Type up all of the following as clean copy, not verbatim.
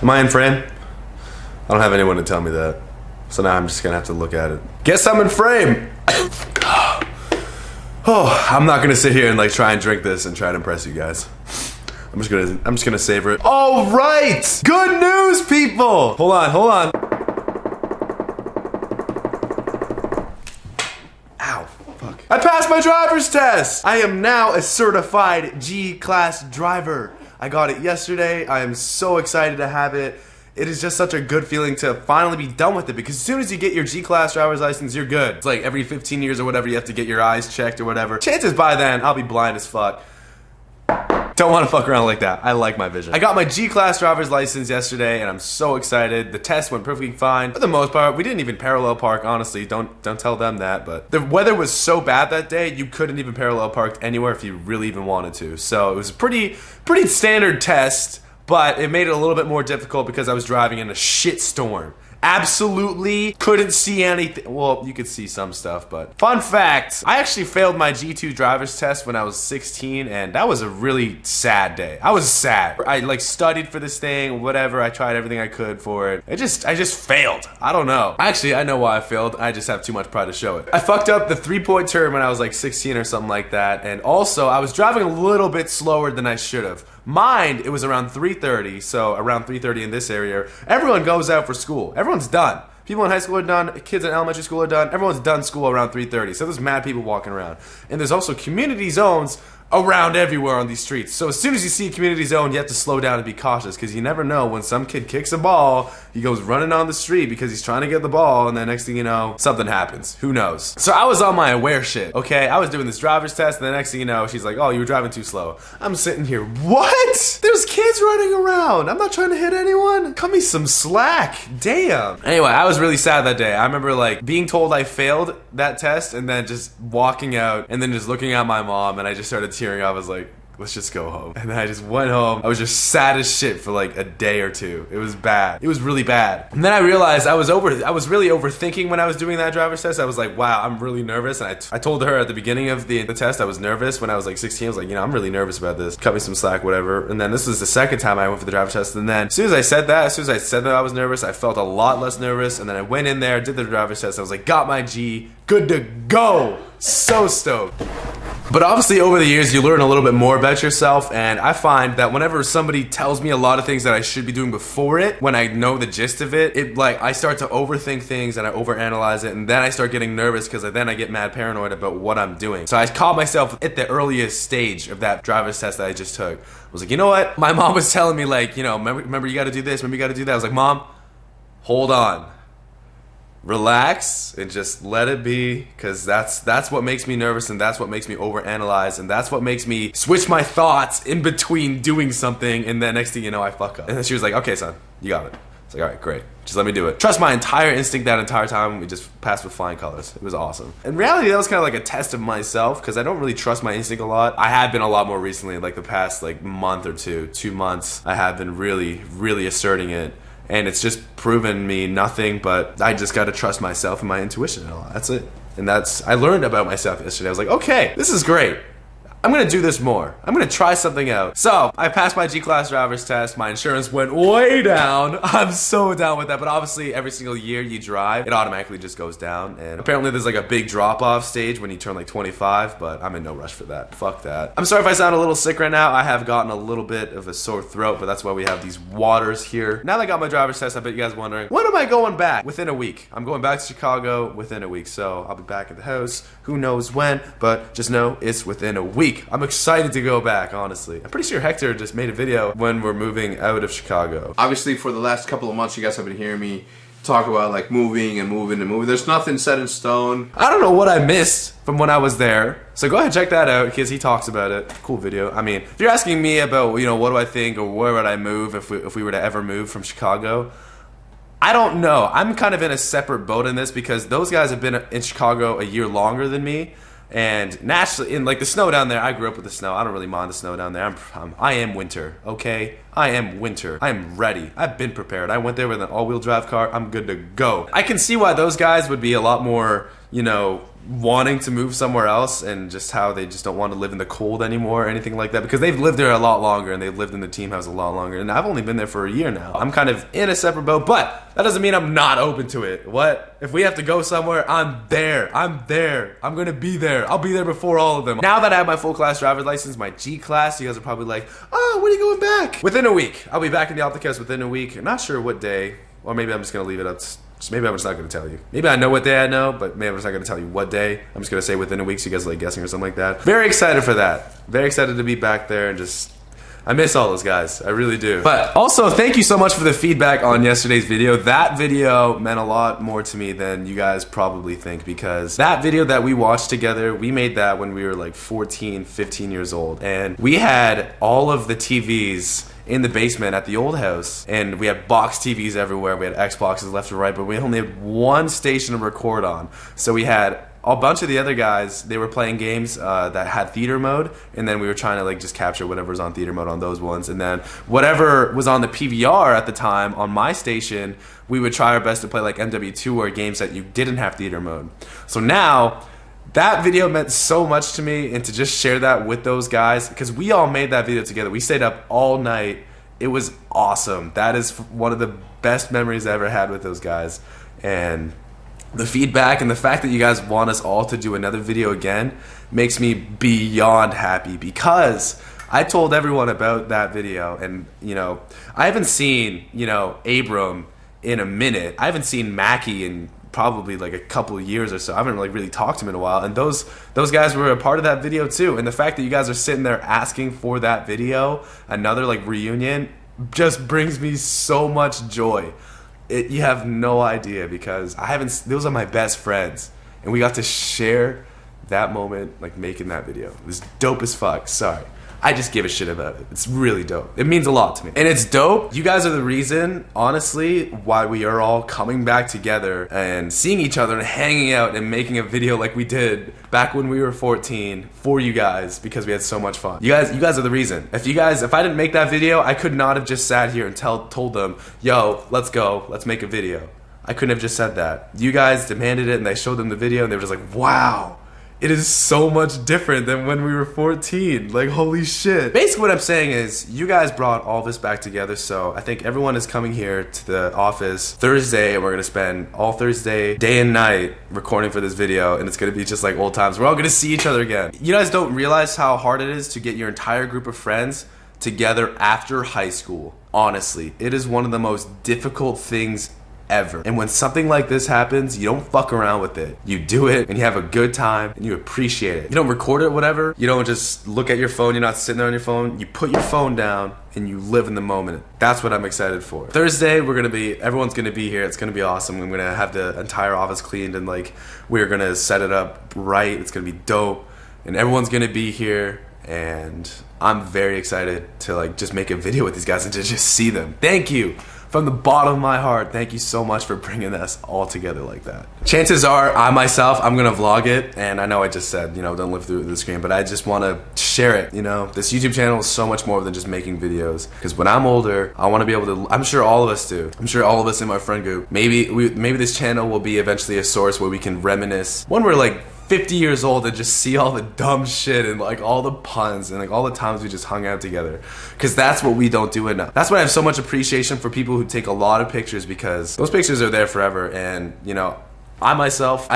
Am I in frame? I don't have anyone to tell me that. So now I'm just gonna have to look at it. Guess I'm in frame! Oh, I'm not gonna sit here and like try and drink this and try to impress you guys. I'm just gonna savor it. All right! Good news, people! Hold on. Ow, fuck. I passed my driver's test! I am now a certified G-class driver. I got it yesterday. I am so excited to have it. It is just such a good feeling to finally be done with it, because as soon as you get your G-class driver's license, you're good. It's like every 15 years or whatever, you have to get your eyes checked or whatever. Chances by then, I'll be blind as fuck. Don't want to fuck around like that. I like my vision. I got my G-class driver's license yesterday, and I'm so excited. The test went perfectly fine. For the most part, we didn't even parallel park, honestly. Don't tell them that, but the weather was so bad that day, you couldn't even parallel park anywhere if you really even wanted to. So it was a pretty standard test, but it made it a little bit more difficult because I was driving in a shit storm. Absolutely couldn't see anything. Well, you could see some stuff, but fun fact, I actually failed my G2 driver's test when I was 16, and that was a really sad day. I was sad. I like studied for this thing, whatever. I tried everything I could for it. I just failed. I don't know. Actually, I know why I failed. I just have too much pride to show it. I fucked up the 3-point turn when I was like 16 or something like that, and also I was driving a little bit slower than I should have. Mind, it was around 3:30, so around 3:30 in this area, everyone goes out for school. Everyone's done. People in high school are done, kids in elementary school are done, everyone's done school around 3:30, so there's mad people walking around. And there's also community zones around everywhere on these streets. So as soon as you see a community zone, you have to slow down and be cautious, because you never know when some kid kicks a ball, he goes running on the street because he's trying to get the ball, and then next thing you know, something happens. Who knows? So I was on my aware shit, okay? I was doing this driver's test, and the next thing you know, she's like, oh, you were driving too slow. I'm sitting here, what? There's kids running around. I'm not trying to hit anyone. Cut me some slack. Damn. Anyway, I was really sad that day. I remember like being told I failed that test, and then just walking out, and then just looking at my mom, and I just started tearing up. I was like, let's just go home. And then I just went home. I was just sad as shit for like a day or two. It was bad. It was really bad. And then I realized I was really overthinking when I was doing that driver's test. I was like, wow, I'm really nervous. And I told her at the beginning of the test I was nervous when I was like 16. I was like, you know, I'm really nervous about this. Cut me some slack, whatever. And then this was the second time I went for the driver's test. And then as soon as I said that I was nervous, I felt a lot less nervous. And then I went in there, did the driver's test. I was like, got my G, good to go. So stoked. But obviously over the years you learn a little bit more about yourself, and I find that whenever somebody tells me a lot of things that I should be doing before it, when I know the gist of it, like I start to overthink things and I overanalyze it, and then I start getting nervous because then I get mad paranoid about what I'm doing. So I caught myself at the earliest stage of that driver's test that I just took. I was like, you know what? My mom was telling me like, you know, remember you gotta do this, remember you gotta do that. I was like, Mom, hold on. Relax and just let it be, because that's what makes me nervous, and that's what makes me overanalyze, and that's what makes me switch my thoughts in between doing something, and then next thing you know I fuck up. And then she was like, okay son, you got it. It's like, all right, great, just let me do it. Trust my entire instinct that entire time. We just passed with flying colors. It was awesome. In reality, that was kind of like a test of myself, because I don't really trust my instinct a lot. I have been a lot more recently, like the past like month or 2 months. I have been really asserting it. And it's just proven me nothing, but I just gotta trust myself and my intuition and all. That's it. And I learned about myself yesterday. I was like, okay, this is great. I'm gonna do this more. I'm gonna try something out. So I passed my G-class driver's test. My insurance went way down. I'm so down with that. But obviously every single year you drive, it automatically just goes down. And apparently there's like a big drop-off stage when you turn like 25, but I'm in no rush for that. Fuck that. I'm sorry if I sound a little sick right now. I have gotten a little bit of a sore throat, but that's why we have these waters here. Now that I got my driver's test, I bet you guys are wondering, when am I going back? Within a week. I'm going back to Chicago within a week. So I'll be back at the house. Who knows when, but just know it's within a week. I'm excited to go back, honestly. I'm pretty sure Hector just made a video when we're moving out of Chicago. Obviously, for the last couple of months, you guys have been hearing me talk about like moving and moving and moving. There's nothing set in stone. I don't know what I missed from when I was there, so go ahead and check that out because he talks about it. Cool video. I mean, if you're asking me about, you know, what do I think or where would I move if we were to ever move from Chicago, I don't know. I'm kind of in a separate boat in this because those guys have been in Chicago a year longer than me. And naturally, in like the snow down there, I grew up with the snow. I don't really mind the snow down there. I am winter, okay? I am winter. I am ready. I've been prepared. I went there with an all-wheel drive car. I'm good to go. I can see why those guys would be a lot more, you know, wanting to move somewhere else and just how they just don't want to live in the cold anymore or anything like that, because they've lived there a lot longer and they've lived in the team house a lot longer, and I've only been there for a year now. I'm kind of in a separate boat, but that doesn't mean I'm not open to it. What? If we have to go somewhere, I'm there. I'm gonna be there. I'll be there before all of them. Now that I have my full class driver's license, my G class, you guys are probably like, oh, when are you going back? Within a week. I'll be back in the OpTic house within a week. I'm not sure what day, or maybe I'm just gonna leave it up. Maybe I'm just not going to tell you. Maybe I know what day I know, but maybe I'm just not going to tell you what day. I'm just going to say within a week so you guys are like guessing or something like that. Very excited for that. Very excited to be back there and just... I miss all those guys. I really do. But also, thank you so much for the feedback on yesterday's video. That video meant a lot more to me than you guys probably think, because that video that we watched together, we made that when we were like 14, 15 years old. And we had all of the TVs in the basement at the old house, and we had box TVs everywhere. We had Xboxes left and right, but we only had one station to record on. So we had a bunch of the other guys, they were playing games that had theater mode, and then we were trying to like just capture whatever was on theater mode on those ones, and then whatever was on the PVR at the time on my station, we would try our best to play like MW2 or games that you didn't have theater mode. So now that video meant so much to me, and to just share that with those guys, because we all made that video together. We stayed up all night. It was awesome. That is one of the best memories I ever had with those guys. And the feedback and the fact that you guys want us all to do another video again makes me beyond happy, because I told everyone about that video, and you know, I haven't seen, you know, Abram in a minute. I haven't seen Mackie in probably like a couple of years or so. I haven't like really talked to him in a while, and those guys were a part of that video too. And the fact that you guys are sitting there asking for that video, another like reunion, just brings me so much joy. You have no idea, because those are my best friends, and we got to share that moment, like making that video. It was dope as fuck. Sorry, I just give a shit about it. It's really dope. It means a lot to me. And it's dope. You guys are the reason, honestly, why we are all coming back together and seeing each other and hanging out and making a video like we did back when we were 14 for you guys, because we had so much fun. You guys are the reason. If I didn't make that video, I could not have just sat here and told them, yo, let's go, let's make a video. I couldn't have just said that. You guys demanded it, and I showed them the video, and they were just like, wow. It is so much different than when we were 14. Like, holy shit. Basically what I'm saying is, you guys brought all this back together, so I think everyone is coming here to the office Thursday, and we're gonna spend all Thursday, day and night, recording for this video, and it's gonna be just like old times. We're all gonna see each other again. You guys don't realize how hard it is to get your entire group of friends together after high school. Honestly, it is one of the most difficult things ever. And when something like this happens, you don't fuck around with it. You do it, and you have a good time, and you appreciate it. You don't record it, whatever. You don't just look at your phone. You're not sitting there on your phone. You put your phone down, and you live in the moment. That's what I'm excited for. Thursday, everyone's gonna be here. It's gonna be awesome. I'm gonna have the entire office cleaned, and like, we're gonna set it up right. It's gonna be dope, and everyone's gonna be here, and I'm very excited to like just make a video with these guys and to just see them. Thank you. From the bottom of my heart, thank you so much for bringing us all together like that. Chances are, I'm gonna vlog it, and I know I just said, you know, don't live through the screen, but I just wanna share it, you know? This YouTube channel is so much more than just making videos, because when I'm older, I wanna be able to, I'm sure all of us do, I'm sure all of us in my friend group, maybe this channel will be eventually a source where we can reminisce when we're like 50 years old and just see all the dumb shit and like all the puns and like all the times we just hung out together, because that's what we don't do enough. That's why I have so much appreciation for people who take a lot of pictures, because those pictures are there forever. And you know, I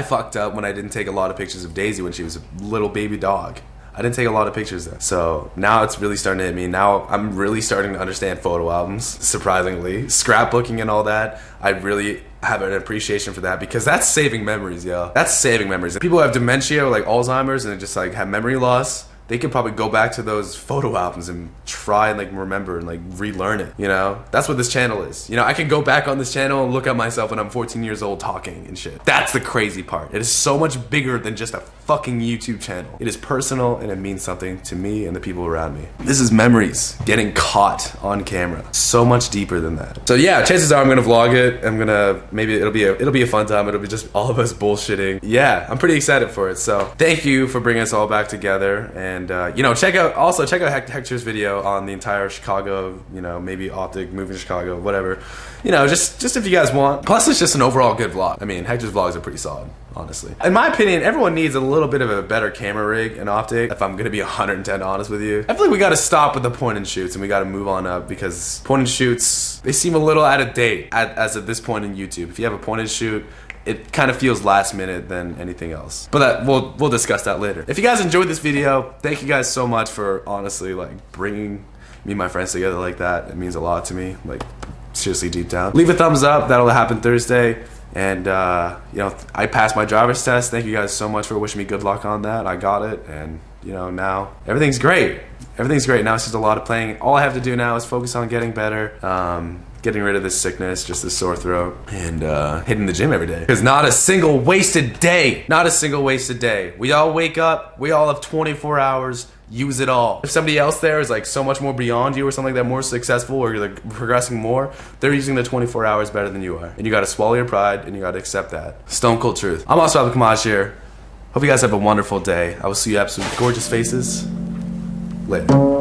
fucked up when I didn't take a lot of pictures of Daisy when she was a little baby dog. I didn't take a lot of pictures then. So now it's really starting to hit me. Now I'm really starting to understand photo albums, surprisingly. Scrapbooking and all that. I really have an appreciation for that, because that's saving memories, yo. That's saving memories. People who have dementia or like Alzheimer's and just like have memory loss, they could probably go back to those photo albums and try and like remember and like relearn it, you know? That's what this channel is. You know, I can go back on this channel and look at myself when I'm 14 years old talking and shit. That's the crazy part. It is so much bigger than just a fucking YouTube channel. It is personal, and it means something to me and the people around me. This is memories getting caught on camera. So much deeper than that. So yeah, chances are I'm gonna vlog it. Maybe it'll be a fun time. It'll be just all of us bullshitting. Yeah, I'm pretty excited for it. So thank you for bringing us all back together. And you know, check out Hector's video on the entire Chicago, you know, maybe OpTic, moving to Chicago, whatever. You know, just if you guys want. Plus, it's just an overall good vlog. I mean, Hector's vlogs are pretty solid. honestly. In my opinion, everyone needs a little bit of a better camera rig and OpTic, if I'm gonna be 110 honest with you. I feel like we gotta stop with the point and shoots and we gotta move on up, because point and shoots, they seem a little out of date as of this point in YouTube. If you have a point and shoot, it kind of feels last minute than anything else. But we'll discuss that later. If you guys enjoyed this video, thank you guys so much for honestly like bringing me and my friends together like that. It means a lot to me, like seriously deep down. Leave a thumbs up, that'll happen Thursday. And you know, I passed my driver's test. Thank you guys so much for wishing me good luck on that. I got it, and you know, now everything's great. Everything's great. Now it's just a lot of playing. All I have to do now is focus on getting better, getting rid of this sickness, just this sore throat, and hitting the gym every day. Because not a single wasted day. Not a single wasted day. We all wake up, we all have 24 hours, use it all. If somebody else there is like so much more beyond you or something like that, more successful, or you're like progressing more, they're using the 24 hours better than you are. And you gotta swallow your pride and you gotta accept that. Stone cold truth. I'm also Pamaj here. Hope you guys have a wonderful day. I will see you absolute gorgeous faces later.